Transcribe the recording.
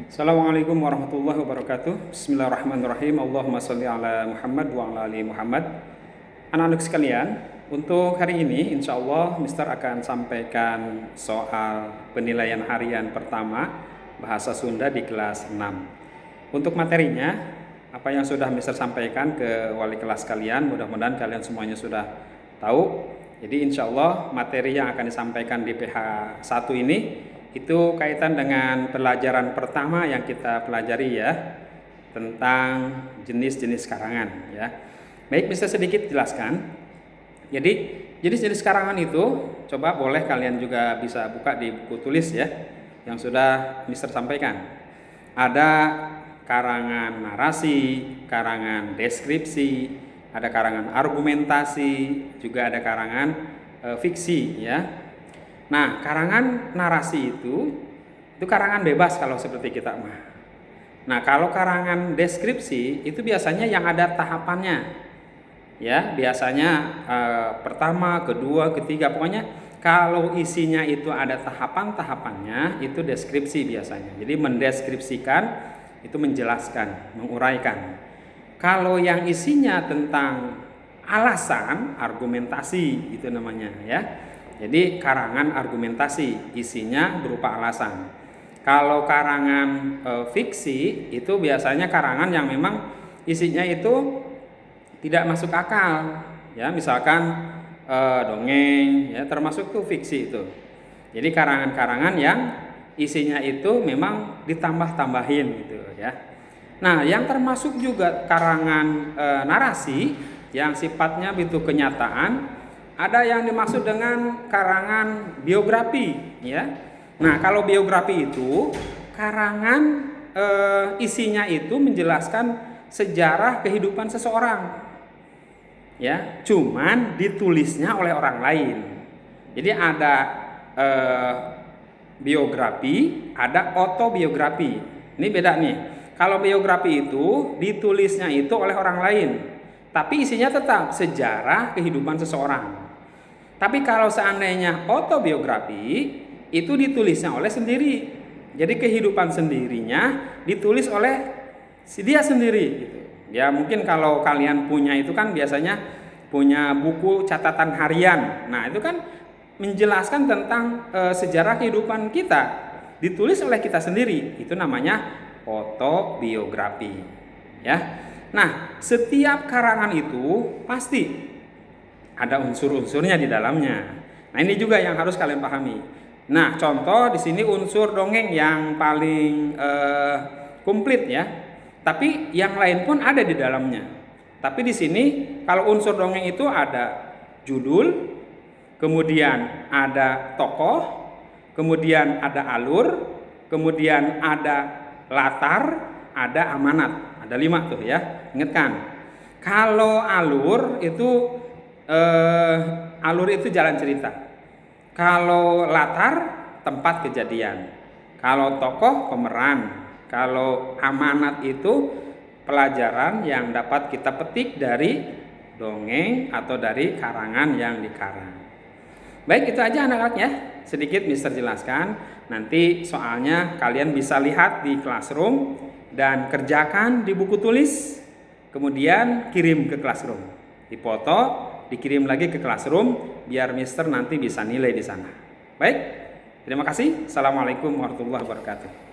Assalamualaikum warahmatullahi wabarakatuh. Bismillahirrahmanirrahim. Allahumma sholli ala Muhammad wa ala ali Muhammad. Anak-anak sekalian, untuk hari ini insya Allah Mister akan sampaikan soal penilaian harian pertama Bahasa Sunda di kelas 6. Untuk materinya, apa yang sudah Mister sampaikan ke wali kelas kalian, mudah-mudahan kalian semuanya sudah tahu. Jadi insya Allah materi yang akan disampaikan di PH 1 ini itu kaitan dengan pelajaran pertama yang kita pelajari ya, tentang jenis-jenis karangan ya. Baik, bisa sedikit jelaskan. Jadi jenis-jenis karangan itu coba boleh kalian juga bisa buka di buku tulis ya, yang sudah Mister sampaikan. Ada karangan narasi, karangan deskripsi, ada karangan argumentasi, juga ada karangan fiksi ya. Nah, karangan narasi itu karangan bebas kalau seperti kita mah. Nah, kalau karangan deskripsi itu biasanya yang ada tahapannya. Ya, biasanya pertama, kedua, ketiga, pokoknya kalau isinya itu ada tahapan-tahapannya, itu deskripsi biasanya. Jadi mendeskripsikan itu menjelaskan, menguraikan. Kalau yang isinya tentang alasan, argumentasi itu namanya ya. Jadi karangan argumentasi, isinya berupa alasan. Kalau karangan fiksi itu biasanya karangan yang memang isinya itu tidak masuk akal. Ya, misalkan dongeng, ya termasuk tuh fiksi itu. Jadi karangan-karangan yang isinya itu memang ditambah-tambahin gitu ya. Nah, yang termasuk juga karangan narasi yang sifatnya itu kenyataan. Ada yang dimaksud dengan karangan biografi ya. Nah, kalau biografi itu karangan isinya itu menjelaskan sejarah kehidupan seseorang. Ya, cuman ditulisnya oleh orang lain. Jadi ada biografi, ada autobiografi. Ini beda nih. Kalau biografi itu ditulisnya itu oleh orang lain, tapi isinya tetap sejarah kehidupan seseorang. Tapi kalau seandainya autobiografi itu ditulisnya oleh sendiri. Jadi kehidupan sendirinya ditulis oleh si dia sendiri gitu. Ya mungkin kalau kalian punya itu kan biasanya punya buku catatan harian. Nah, itu kan menjelaskan tentang sejarah kehidupan kita, ditulis oleh kita sendiri. Itu namanya autobiografi. Ya. Nah, setiap karangan itu pasti ada unsur-unsurnya di dalamnya. Nah, ini juga yang harus kalian pahami. Nah, contoh di sini unsur dongeng yang paling komplit ya. Tapi yang lain pun ada di dalamnya. Tapi di sini kalau unsur dongeng itu ada judul, kemudian ada tokoh, kemudian ada alur, kemudian ada latar, ada amanat. Ada 5 tuh ya. Ingatkan. Kalau alur itu jalan cerita. Kalau latar tempat kejadian. Kalau tokoh pemeran. Kalau amanat itu pelajaran yang dapat kita petik dari dongeng atau dari karangan yang dikarang. Baik, itu aja anak-anak ya. Sedikit Mister jelaskan. Nanti soalnya kalian bisa lihat di classroom dan kerjakan di buku tulis. Kemudian kirim ke classroom. Dipoto, dikirim lagi ke classroom biar Mister nanti bisa nilai di sana. Baik, terima kasih. Assalamualaikum warahmatullahi wabarakatuh.